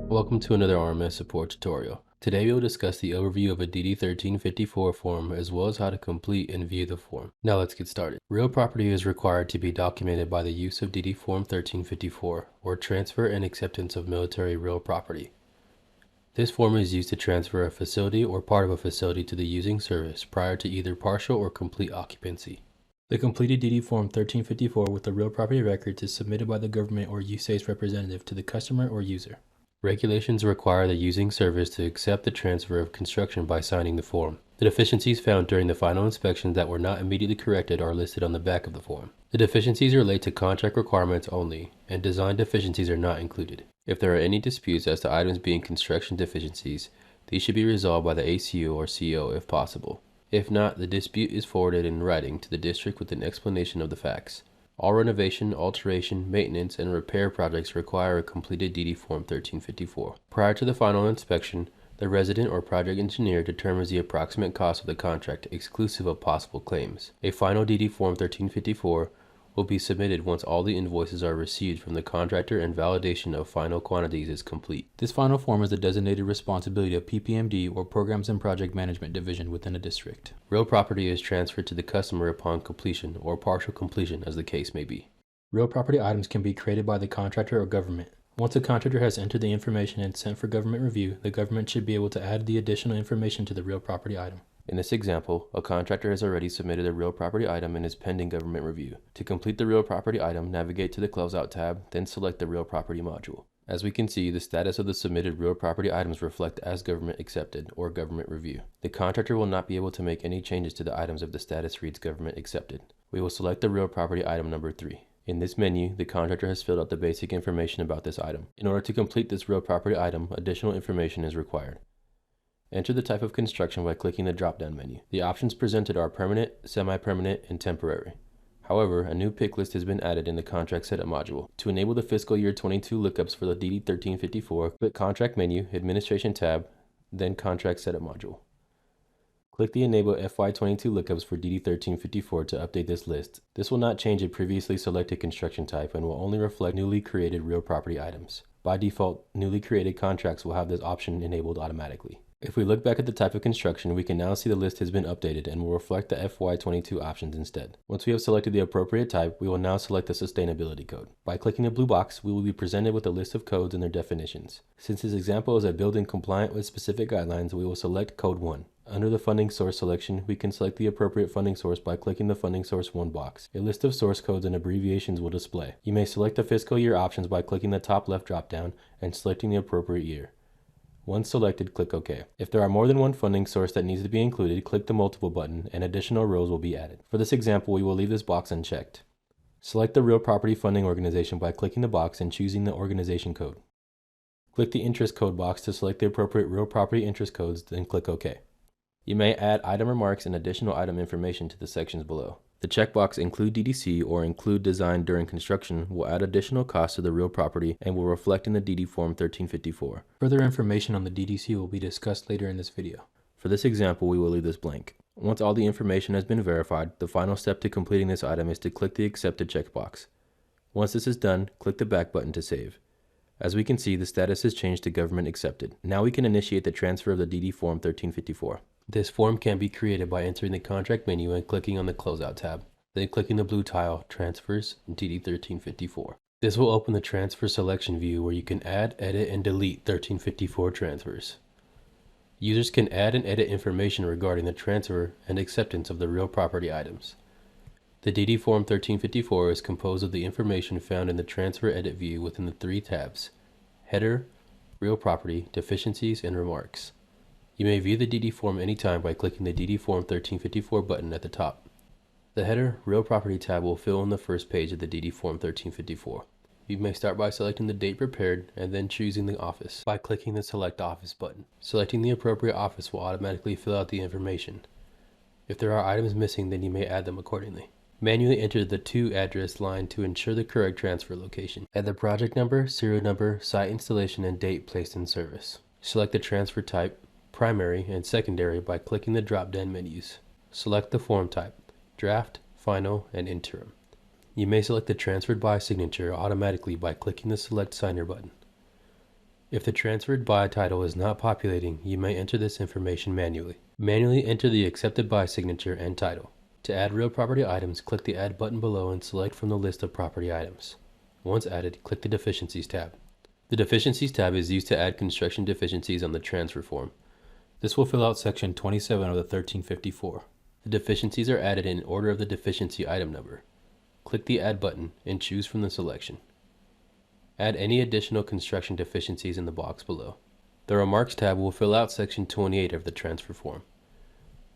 Welcome to another RMS support tutorial. Today we will discuss the overview of a DD1354 form as well as how to complete and view the form. Now let's get started. Real property is required to be documented by the use of DD Form 1354 or transfer and acceptance of military real property. This form is used to transfer a facility or part of a facility to the using service prior to either partial or complete occupancy. The completed DD Form 1354 with the real property records is submitted by the government or USAID's representative to the customer or user. Regulations require the using service to accept the transfer of construction by signing the form. The deficiencies found during the final inspection that were not immediately corrected are listed on the back of the form. The deficiencies relate to contract requirements only, and design deficiencies are not included. If there are any disputes as to items being construction deficiencies, these should be resolved by the ACO or CO if possible. If not, the dispute is forwarded in writing to the district with an explanation of the facts. All renovation, alteration, maintenance, and repair projects require a completed DD Form 1354. Prior to the final inspection, the resident or project engineer determines the approximate cost of the contract exclusive of possible claims. A final DD Form 1354 will be submitted once all the invoices are received from the contractor and validation of final quantities is complete. This final form is the designated responsibility of PPMD or Programs and Project Management Division within a district. Real property is transferred to the customer upon completion or partial completion as the case may be. Real property items can be created by the contractor or government. Once a contractor has entered the information and sent for government review, the government should be able to add the additional information to the real property item. In this example, a contractor has already submitted a real property item and is pending government review. To complete the real property item, navigate to the Closeout tab, then select the real property module. As we can see, the status of the submitted real property items reflect as government accepted or government review. The contractor will not be able to make any changes to the items if the status reads government accepted. We will select the real property item number 3. In this menu, the contractor has filled out the basic information about this item. In order to complete this real property item, additional information is required. Enter the type of construction by clicking the drop-down menu. The options presented are permanent, semi-permanent, and temporary. However, a new pick list has been added in the Contract Setup module. To enable the fiscal year 22 lookups for the DD1354, click Contract menu, Administration tab, then Contract Setup module. Click the Enable FY22 lookups for DD1354 to update this list. This will not change a previously selected construction type and will only reflect newly created real property items. By default, newly created contracts will have this option enabled automatically. If we look back at the type of construction, we can now see the list has been updated and will reflect the FY22 options instead. Once we have selected the appropriate type, we will now select the sustainability code. By clicking the blue box, we will be presented with a list of codes and their definitions. Since this example is a building compliant with specific guidelines, we will select Code 1. Under the funding source selection, we can select the appropriate funding source by clicking the funding source 1 box. A list of source codes and abbreviations will display. You may select the fiscal year options by clicking the top left drop-down and selecting the appropriate year. Once selected, click OK. If there are more than one funding source that needs to be included, click the multiple button and additional rows will be added. For this example, we will leave this box unchecked. Select the real property funding organization by clicking the box and choosing the organization code. Click the interest code box to select the appropriate real property interest codes, then click OK. You may add item remarks and additional item information to the sections below. The checkbox Include DDC or Include Design During Construction will add additional costs to the real property and will reflect in the DD Form 1354. Further information on the DDC will be discussed later in this video. For this example, we will leave this blank. Once all the information has been verified, the final step to completing this item is to click the Accepted checkbox. Once this is done, click the back button to save. As we can see, the status has changed to Government Accepted. Now we can initiate the transfer of the DD Form 1354. This form can be created by entering the Contract menu and clicking on the Closeout tab, then clicking the blue tile Transfers DD1354. This will open the Transfer Selection view where you can add, edit, and delete 1354 transfers. Users can add and edit information regarding the transfer and acceptance of the real property items. The DD Form 1354 is composed of the information found in the Transfer Edit view within the 3 tabs: Header, Real Property, Deficiencies, and Remarks. You may view the DD form anytime by clicking the DD Form 1354 button at the top. The Header Real Property tab will fill in the first page of the DD Form 1354. You may start by selecting the date prepared and then choosing the office by clicking the Select Office button. Selecting the appropriate office will automatically fill out the information. If there are items missing, then you may add them accordingly. Manually enter the To address line to ensure the correct transfer location. Add the project number, serial number, site installation, and date placed in service. Select the transfer type, primary and secondary, by clicking the drop-down menus. Select the form type, draft, final, and interim. You may select the Transferred By signature automatically by clicking the Select Signer button. If the Transferred By title is not populating, you may enter this information manually. Manually enter the Accepted By signature and title. To add real property items, click the Add button below and select from the list of property items. Once added, click the Deficiencies tab. The Deficiencies tab is used to add construction deficiencies on the transfer form. This will fill out section 27 of the 1354. The deficiencies are added in order of the deficiency item number. Click the Add button and choose from the selection. Add any additional construction deficiencies in the box below. The Remarks tab will fill out section 28 of the transfer form.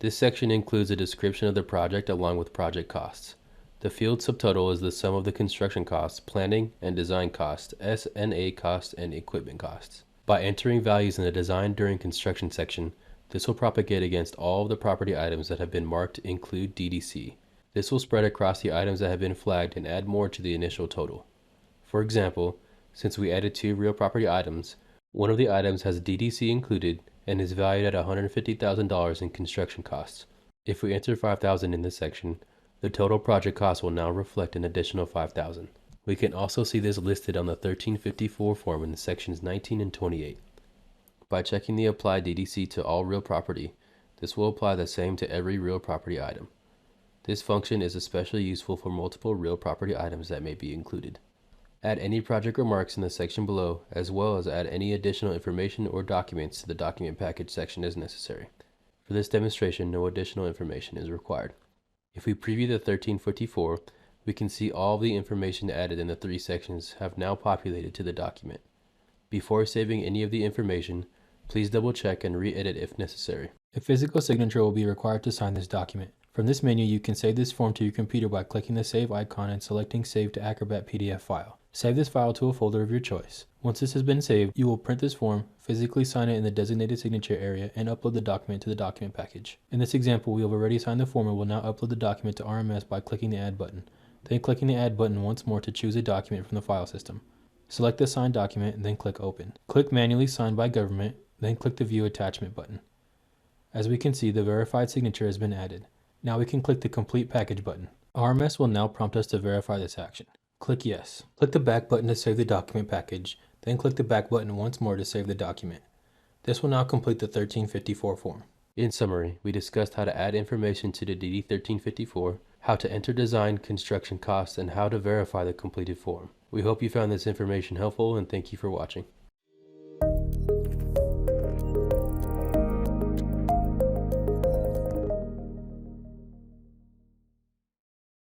This section includes a description of the project along with project costs. The field subtotal is the sum of the construction costs, planning and design costs, S&A costs, and equipment costs. By entering values in the Design During Construction section, this will propagate against all of the property items that have been marked to include DDC. This will spread across the items that have been flagged and add more to the initial total. For example, since we added 2 real property items, one of the items has DDC included and is valued at $150,000 in construction costs. If we enter $5,000 in this section, the total project cost will now reflect an additional $5,000. We can also see this listed on the 1354 form in sections 19 and 28. By checking the Apply DDC to all real property, this will apply the same to every real property item. This function is especially useful for multiple real property items that may be included. Add any project remarks in the section below, as well as add any additional information or documents to the document package section as necessary. For this demonstration, no additional information is required. If we preview the 1354, we can see all the information added in the 3 sections have now populated to the document. Before saving any of the information, please double check and re-edit if necessary. A physical signature will be required to sign this document. From this menu, you can save this form to your computer by clicking the Save icon and selecting Save to Acrobat PDF file. Save this file to a folder of your choice. Once this has been saved, you will print this form, physically sign it in the designated signature area, and upload the document to the document package. In this example, we have already signed the form and will now upload the document to RMS by clicking the Add button. Then clicking the Add button once more to choose a document from the file system. Select the signed document and then click Open. Click Manually Signed by Government, then click the View Attachment button. As we can see, the verified signature has been added. Now we can click the Complete Package button. RMS will now prompt us to verify this action. Click Yes. Click the Back button to save the document package, then click the Back button once more to save the document. This will now complete the 1354 form. In summary, we discussed how to add information to the DD1354, how to enter design construction costs, and how to verify the completed form. We hope you found this information helpful and thank you for watching.